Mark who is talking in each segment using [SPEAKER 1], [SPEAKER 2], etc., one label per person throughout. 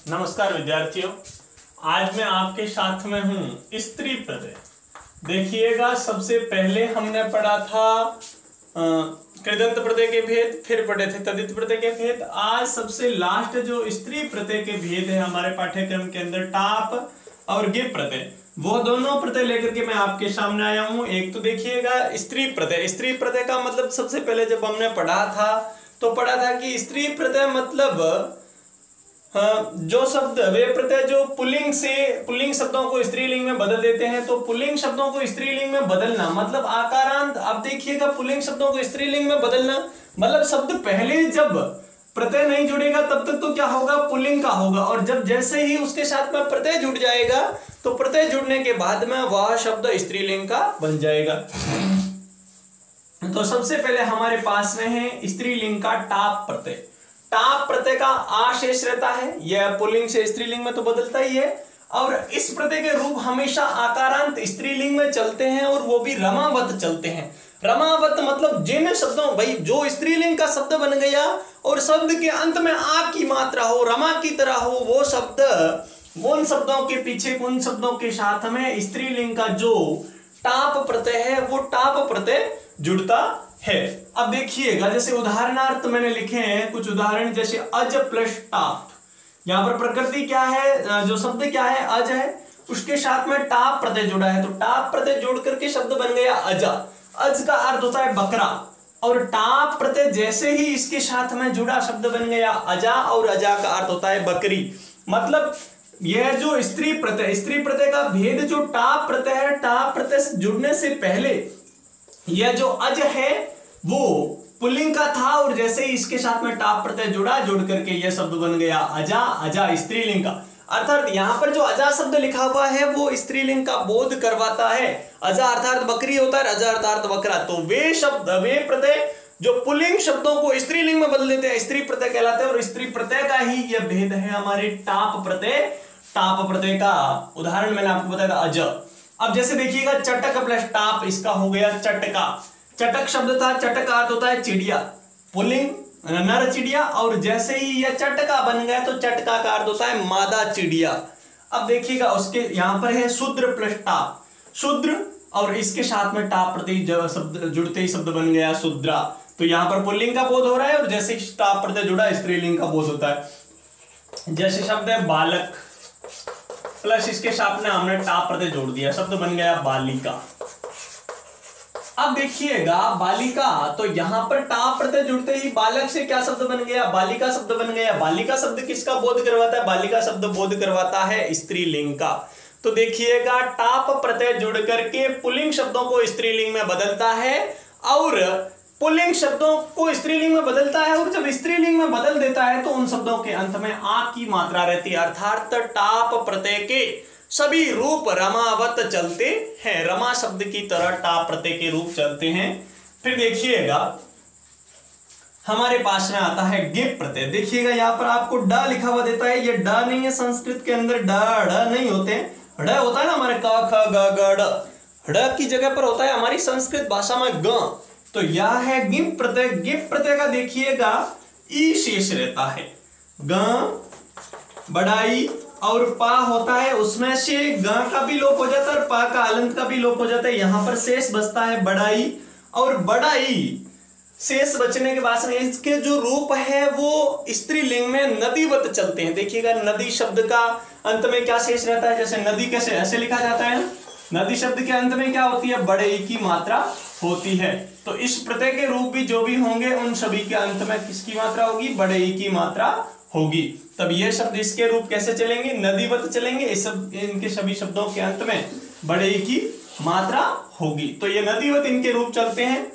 [SPEAKER 1] नमस्कार विद्यार्थियों, आज मैं आपके साथ में हूं स्त्री प्रत्यय। देखिएगा, सबसे पहले हमने पढ़ा था कृदंत प्रत्यय के भेद, फिर पढ़े थे तद्धित प्रत्यय के भेद। आज सबसे लास्ट जो स्त्री प्रत्यय के भेद है हमारे पाठ्यक्रम के अंदर, टाप और गिप प्रत्यय, वो दोनों प्रत्यय लेकर के मैं आपके सामने आया हूं। एक तो देखिएगा स्त्री प्रत्यय। स्त्री प्रत्यय का मतलब सबसे पहले जब हमने पढ़ा था तो पढ़ा था कि स्त्री प्रत्यय मतलब जो शब्द वे प्रत्यय जो पुल्लिंग शब्दों को स्त्रीलिंग में बदल देते हैं। तो पुल्लिंग शब्दों को स्त्रीलिंग में बदलना मतलब आकारांत। अब देखिएगा, पुल्लिंग शब्दों को स्त्रीलिंग में बदलना मतलब शब्द पहले जब प्रत्यय नहीं जुड़ेगा तब तक तो क्या होगा, पुल्लिंग का होगा, और जब जैसे ही उसके साथ में प्रत्यय जुड़ जाएगा तो प्रत्यय जुड़ने के बाद में वह शब्द स्त्रीलिंग का बन जाएगा। तो सबसे पहले हमारे पास में है स्त्रीलिंग का टाप प्रत्यय। टाप प्रत्यय का आ शेष रहता है, यह पुल्लिंग से स्त्रीलिंग में तो बदलता ही है, और इस प्रत्यय के रूप हमेशा आकारांत स्त्रीलिंग में चलते हैं, और वो भी रमावत चलते हैं। रमावत मतलब जिन शब्दों, भाई जो स्त्रीलिंग का शब्द बन गया और शब्द के अंत में आ की मात्रा हो, रमा की तरह हो, वो शब्द उन शब्दों के पीछे, उन शब्दों के साथ में स्त्रीलिंग का जो टाप प्रत्यय है वो टाप प्रत्यय जुड़ता है। अब देखिएगा, जैसे उदाहरणार्थ मैंने लिखे हैं कुछ उदाहरण, जैसे अज प्लस टाप। यहां पर प्रकृति क्या है, जो शब्द क्या है, अज है, उसके साथ में टाप प्रत्यय जुड़ा है, तो टाप प्रत्यय जोड़ करके शब्द बन गया अजा। अज का अर्थ होता है बकरा, और टाप प्रत्यय जैसे ही इसके साथ में जुड़ा शब्द बन गया अजा, और अजा का अर्थ होता है बकरी। मतलब यह जो स्त्री प्रत्यय का भेद जो टाप प्रत्यय है, टाप प्रत्यय जुड़ने से पहले यह जो अज है वो पुल्लिंग का था, और जैसे ही इसके साथ में टाप प्रत्यय जुड़ा, जुड़ करके यह शब्द बन गया अजा। अजा स्त्रीलिंग का, अर्थात यहां पर जो अजा शब्द लिखा हुआ है वो स्त्रीलिंग का बोध करवाता है। अजा अर्थात बकरी होता है, अजा अर्थात बकरा। तो वे शब्द, वे प्रत्यय जो पुल्लिंग शब्दों को स्त्रीलिंग में बदल देते हैं, स्त्री प्रत्यय कहलाते हैं, और स्त्री प्रत्यय का ही यह भेद है हमारे टाप प्रत्यय। टाप प्रत्यय का उदाहरण मैंने आपको बताया था अज। अब जैसे देखिएगा, चटक प्लस टाप, इसका हो गया चटका। चटक शब्द था, चटक का अर्थ होता है चिड़िया, पुल्लिंग नर चिड़िया, और जैसे ही यह चटका बन गया तो चटका का अर्थ होता है मादा चिड़िया। अब देखिएगा, उसके यहां पर है शूद्र प्लस टाप, शूद्र, और इसके साथ में टाप प्रत्यय शब्द जुड़ते ही शब्द बन गया शूद्रा। तो यहां पर पुल्लिंग का बोध हो रहा है, और जैसे ही टाप प्रत्यय जुड़ा स्त्रीलिंग का बोध होता है। जैसे शब्द है बालक, प्लस इसके साथ में हमने टाप प्रत्यय जोड़ दिया, शब्द बन गया बालिका। अब देखिएगा बालिका, तो यहां पर टाप प्रत्यय जुड़ते ही बालक से क्या शब्द बन गया, बालिका शब्द बन गया। बालिका शब्द किसका बोध करवाता है, बालिका शब्द बोध करवाता है स्त्रीलिंग का। तो देखिएगा, टाप प्रत्यय जुड़ करके पुल्लिंग शब्दों को स्त्रीलिंग में बदलता है, और पुल्लिंग शब्दों को स्त्रीलिंग में बदलता है, और जब स्त्रीलिंग में बदल देता है तो उन शब्दों के अंत में आ की मात्रा रहती है, अर्थात टाप प्रत्यय के सभी रूप रमावत चलते हैं। रमा शब्द की तरह टाप प्रत्यय के रूप चलते हैं। फिर देखिएगा, हमारे पास में आता है गिप प्रत्यय। देखिएगा, यहां पर आपको ड लिखा हुआ देता है, ये ड नहीं है, संस्कृत के अंदर ड नहीं होते, ड होता है ना हमारे क ख ग ग ड, ड की जगह पर होता है हमारी संस्कृत भाषा में ग। तो यह है गिप प्रत्यय। गिप प्रत्यय का देखिएगा ई शेष रहता है, ग बड़ाई और पा होता है, उसमें से ग का भी लोप हो जाता है और पा का अलंत का भी लोप हो जाता है। यहां पर शेष बचता है बड़ाई, और बड़ाई शेष बचने के बाद इसके जो रूप है वो स्त्रीलिंग में नदीवत चलते हैं। देखिएगा, नदी शब्द का अंत में क्या शेष रहता है, जैसे नदी कैसे ऐसे लिखा जाता है, नदी शब्द के अंत में क्या होती है, बड़े ई की मात्रा होती है। तो इस प्रत्यय के रूप भी जो भी होंगे उन सभी के अंत में किसकी मात्रा होगी, बड़े ई की मात्रा होगी। तब ये शब्द इसके रूप कैसे चलेंगे, नदीवत चलेंगे। इस सब, इनके सभी शब्दों के अंत में बड़े ई की मात्रा होगी, तो ये नदीवत इनके रूप चलते हैं।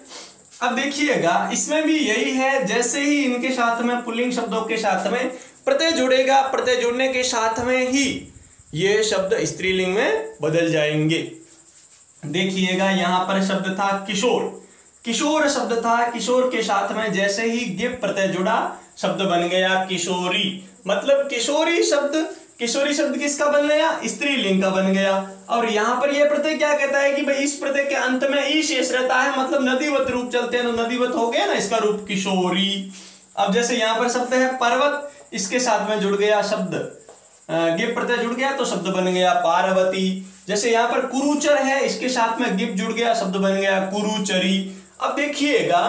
[SPEAKER 1] अब देखिएगा, इसमें भी यही है, जैसे ही इनके साथ में पुल्लिंग शब्दों के साथ में प्रत्यय जुड़ेगा, प्रत्यय जुड़ने के साथ में ही ये शब्द स्त्रीलिंग में बदल जाएंगे। देखिएगा, यहां पर शब्द था किशोर, किशोर शब्द था, किशोर के साथ में जैसे ही गिप प्रत्यय जुड़ा शब्द बन गया किशोरी। मतलब किशोरी शब्द किसका बन गया, स्त्रीलिंग का बन गया। और यहां पर यह प्रत्यय क्या कहता है कि भाई इस प्रत्यय के अंत में ई शेष रहता है, मतलब नदीवत रूप चलते हैं, तो नदीवत हो गया ना इसका रूप किशोरी। अब जैसे यहां पर शब्द है पर्वत, इसके साथ में जुड़ गया शब्द गिप प्रत्यय जुड़ गया तो शब्द बन गया पार्वती। जैसे यहाँ पर कुरुचर है, इसके साथ में गिप जुड़ गया, शब्द बन गया कुरुचरी। अब देखिएगा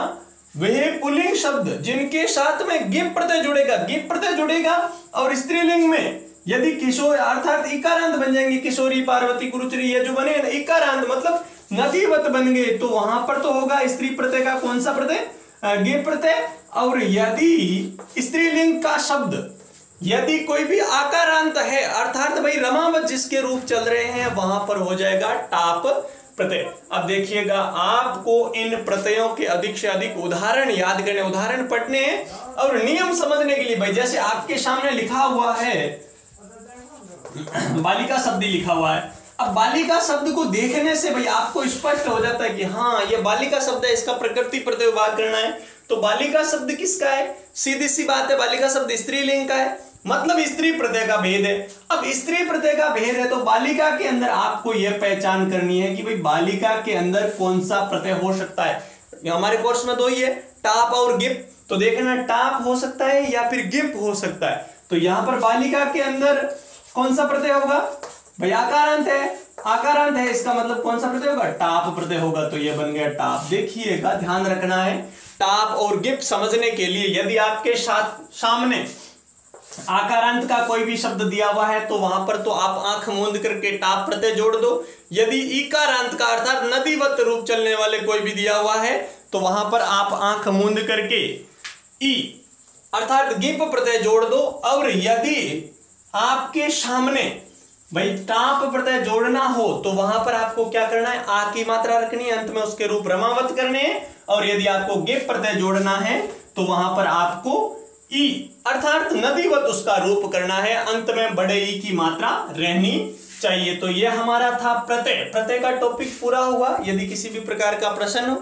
[SPEAKER 1] वह पुल्लिंग शब्द जिनके साथ में गिप प्रत्यय जुड़ेगा, गिप प्रत्यय जुड़ेगा और स्त्रीलिंग में यदि किशोर अर्थात इकारांत बन जाएंगे, किशोरी, पार्वती, कुरुचरी, ये जो बने इकारांत मतलब नदीवत बन गए, तो वहां पर तो होगा स्त्री प्रत्यय का कौन सा प्रत्यय, गिप प्रत्यय। और यदि स्त्रीलिंग का शब्द यदि कोई भी आकारांत है अर्थात भाई रमावत जिसके रूप चल रहे हैं, वहां पर हो जाएगा टाप प्रत्यय। अब देखिएगा आपको इन प्रत्ययों के अधिक से अधिक उदाहरण याद करने, उदाहरण पढ़ने और नियम समझने के लिए भाई जैसे आपके सामने लिखा हुआ है बालिका शब्द लिखा हुआ है। अब बालिका शब्द को देखने से भाई आपको स्पष्ट हो जाता है कि हाँ ये बालिका शब्द है, इसका प्रकृति प्रत्यय विभाग करना है। तो बालिका शब्द किसका है, सीधी सी बात है बालिका शब्द स्त्रीलिंग का है, मतलब स्त्री प्रत्यय का भेद है। अब स्त्री प्रत्यय का भेद है तो बालिका के अंदर आपको यह पहचान करनी है कि भाई बालिका के अंदर कौन सा प्रत्यय हो सकता है। हमारे कोर्स में दो ही है, टाप और गिप, तो देखना टाप हो सकता है या फिर गिप हो सकता है। तो यहां पर बालिका के अंदर कौन सा प्रत्यय होगा भाई, आकारांत है, आकारांत है, इसका मतलब कौन सा प्रत्यय होगा, टाप प्रत्यय होगा, तो यह बन गया टाप। देखिएगा ध्यान रखना है टाप और गिप समझने के लिए यदि आपके सामने आकारांत का कोई भी शब्द दिया हुआ है तो वहां पर तो आप आंख मूंद करके टाप प्रत्यय जोड़ दो। यदि इकारांत का अर्थात नदीवत रूप चलने वाले कोई भी दिया हुआ है तो वहां पर आप आंख मूंद करके ई अर्थात गिप प्रत्यय जोड़ दो। और यदि आपके सामने भाई टाप प्रत्यय जोड़ना हो तो वहां पर आपको क्या करना है, आ की मात्रा रखनी है, अंत में उसके रूप रमावत करने हैं। और यदि आपको गिप प्रत्यय जोड़ना है तो वहां पर आपको ई अर्थात नदीवत उसका रूप करना है, अंत में बड़े ई की मात्रा रहनी चाहिए। तो यह हमारा था प्रत्यय, प्रत्यय का टॉपिक पूरा हुआ। यदि किसी भी प्रकार का प्रश्न हो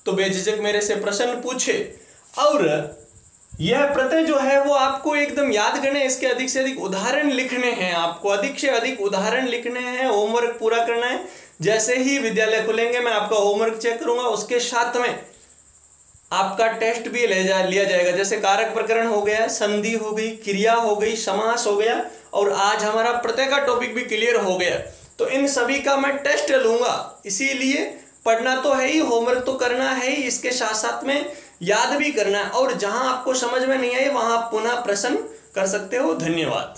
[SPEAKER 1] तो बेझिझक मेरे से प्रश्न पूछे। और यह प्रत्यय जो है वो आपको एकदम याद करने, इसके अधिक से अधिक उदाहरण लिखने हैं, आपको अधिक से अधिक उदाहरण लिखने हैं, होमवर्क पूरा करना है। जैसे ही विद्यालय खुलेंगे मैं आपका होमवर्क चेक करूंगा, उसके साथ में आपका टेस्ट भी लिया जाएगा। जैसे कारक प्रकरण हो गया, संधि हो गई, क्रिया हो गई, समास हो गया और आज हमारा प्रत्यय का टॉपिक भी क्लियर हो गया। तो इन सभी का मैं टेस्ट लूंगा, इसीलिए पढ़ना तो है ही, होमवर्क तो करना है ही, इसके साथ साथ में याद भी करना है। और जहां आपको समझ में नहीं आए वहां पुनः प्रश्न कर सकते हो। धन्यवाद।